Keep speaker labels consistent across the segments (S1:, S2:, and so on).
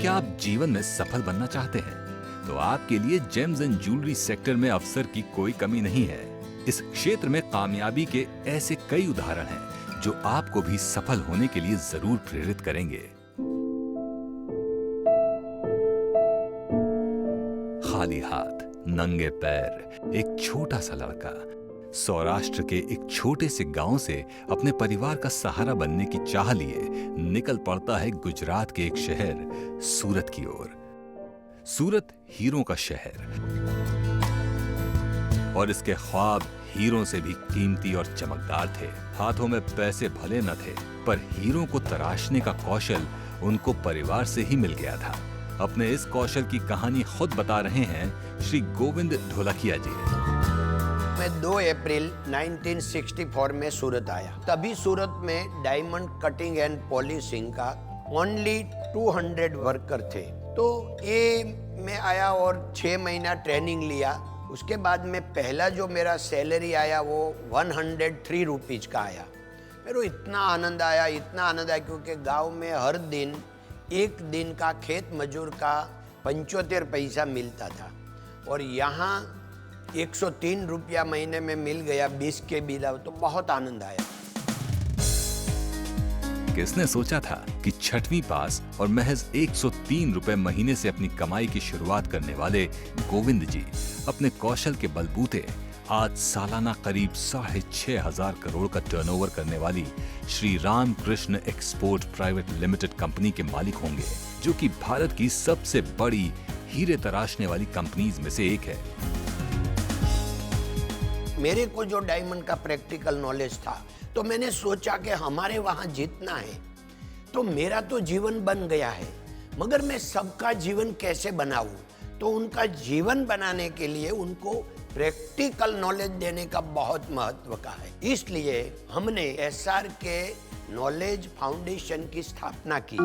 S1: क्या आप जीवन में सफल बनना चाहते हैं? तो आपके लिए जेम्स एंड ज्वेलरी सेक्टर में अवसर की कोई कमी नहीं है। इस क्षेत्र में कामयाबी के ऐसे कई उदाहरण हैं जो आपको भी सफल होने के लिए जरूर प्रेरित करेंगे। खाली हाथ, नंगे पैर, एक छोटा सा लड़का सौराष्ट्र के एक छोटे से गांव से अपने परिवार का सहारा बनने की चाह लिए निकल पड़ता है गुजरात के एक शहर सूरत की ओर। सूरत हीरों का शहर और इसके ख्वाब हीरों से भी कीमती और चमकदार थे। हाथों में पैसे भले न थे, पर हीरों को तराशने का कौशल उनको परिवार से ही मिल गया था। अपने इस कौशल की कहानी खुद बता रहे हैं श्री गोविंद ढोलकिया जी।
S2: मैं 2 अप्रैल 1964 में सूरत आया। तभी सूरत में डायमंड कटिंग एंड पॉलिशिंग का ओनली 200 वर्कर थे। तो ये मैं आया और 6 महीना ट्रेनिंग लिया। उसके बाद में पहला जो मेरा सैलरी आया वो 103 रुपीज का आया। मेरे को इतना आनंद आया क्योंकि गांव में हर दिन एक दिन का खेत मजूर का 75 पैसा मिलता था और यहाँ 103 रुपया महीने में मिल गया 20 के बिल। तो बहुत आनंद आया।
S1: किसने सोचा था कि 6वीं पास और महज 103 रुपए महीने से अपनी कमाई की शुरुआत करने वाले गोविंद जी अपने कौशल के बलबूते आज सालाना करीब 6,500 करोड़ का टर्नओवर करने वाली Shri Ram Krishna export private limited company के मालिक होंगे, जो कि भारत की सबसे बड़ी हीरे तराशने वाली कंपनीज में से एक है।
S2: मेरे को जो डायमंड का प्रैक्टिकल नॉलेज था तो मैंने सोचा कि हमारे वहां जीतना है तो मेरा तो जीवन बन गया है, मगर मैं सबका जीवन कैसे बनाऊं? तो उनका जीवन बनाने के लिए उनको प्रैक्टिकल नॉलेज देने का बहुत महत्व का है। इसलिए हमने SRK नॉलेज फाउंडेशन की स्थापना की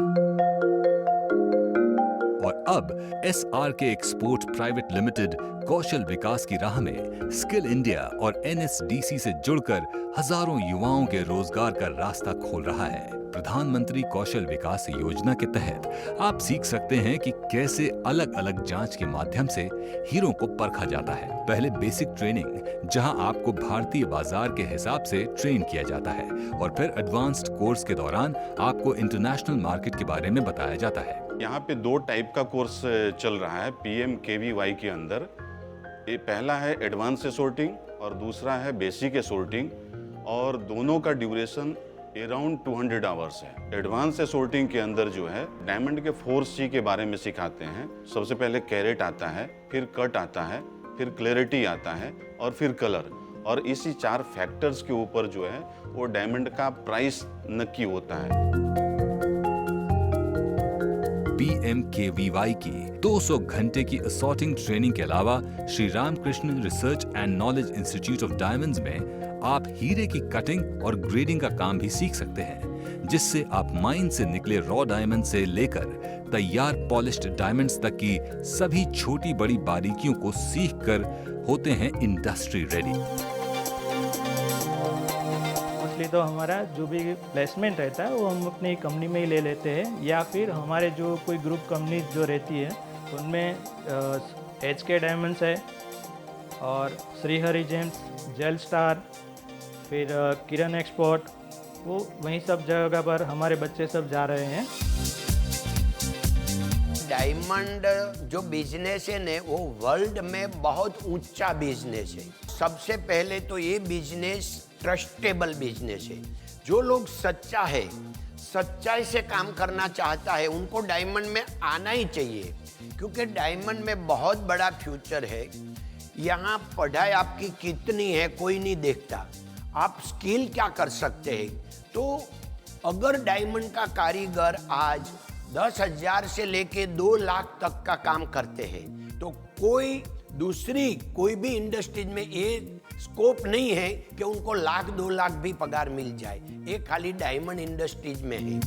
S1: और अब SRK एक्सपोर्ट प्राइवेट लिमिटेड कौशल विकास की राह में स्किल इंडिया और NSDC से जुड़कर हजारों युवाओं के रोजगार का रास्ता खोल रहा है। प्रधानमंत्री कौशल विकास योजना के तहत आप सीख सकते हैं कि कैसे अलग अलग जांच के माध्यम से हीरों को परखा जाता है। पहले बेसिक ट्रेनिंग, जहां आपको भारतीय बाजार के हिसाब से ट्रेन किया जाता है, और फिर एडवांस्ड कोर्स के दौरान आपको इंटरनेशनल मार्केट के बारे में बताया जाता है।
S3: यहाँ पे 2 टाइप का कोर्स चल रहा है PMKVY के अंदर। ये पहला है एडवांस एसोर्टिंग और दूसरा है बेसिक एसोर्टिंग, और दोनों का ड्यूरेशन अराउंड 200 आवर्स है। एडवांस एसोर्टिंग के अंदर जो है डायमंड के 4C के बारे में सिखाते हैं। सबसे पहले कैरेट आता है, फिर कट आता है, फिर क्लैरिटी आता है और फिर कलर, और इसी 4 फैक्टर्स के ऊपर जो है वो डायमंड का प्राइस नक्की होता है।
S1: PMKVY की 200 घंटे की असॉर्टिंग ट्रेनिंग के अलावा Shri Ramakrishna research and knowledge institute of diamonds में आप हीरे की कटिंग और ग्रेडिंग का काम भी सीख सकते हैं, जिससे आप माइन से निकले रॉ डायमंड से लेकर तैयार पॉलिश्ड डायमंड्स तक की सभी छोटी बड़ी बारीकियों को सीखकर होते हैं इंडस्ट्री रेडी।
S4: तो हमारा जो भी प्लेसमेंट रहता है वो हम अपनी कंपनी में ही ले लेते हैं, या फिर हमारे जो कोई ग्रुप कंपनी जो रहती है उनमें HK डायमंड्स है और श्रीहरि जेम्स, जेल स्टार, फिर किरण एक्सपोर्ट, वो वहीं सब जगह पर हमारे बच्चे सब जा रहे हैं।
S2: डायमंड जो बिजनेस है ना वो वर्ल्ड में बहुत ऊंचा बिजनेस है। सबसे पहले तो ये बिजनेस ट्रस्टेबल बिजनेस है। जो लोग सच्चा है, सच्चाई से काम करना चाहता है, उनको डायमंड में आना ही चाहिए, क्योंकि डायमंड में बहुत बड़ा फ्यूचर है। यहाँ पढ़ाई आपकी कितनी है कोई नहीं देखता, आप स्किल क्या कर सकते हैं। तो अगर डायमंड का कारीगर आज 10,000 से लेके 2 लाख तक का काम करते हैं, तो कोई भी इंडस्ट्रीज में ये स्कोप नहीं है कि उनको 1,00,000-2 लाख भी पगार मिल जाए। ये खाली डायमंड इंडस्ट्रीज में है।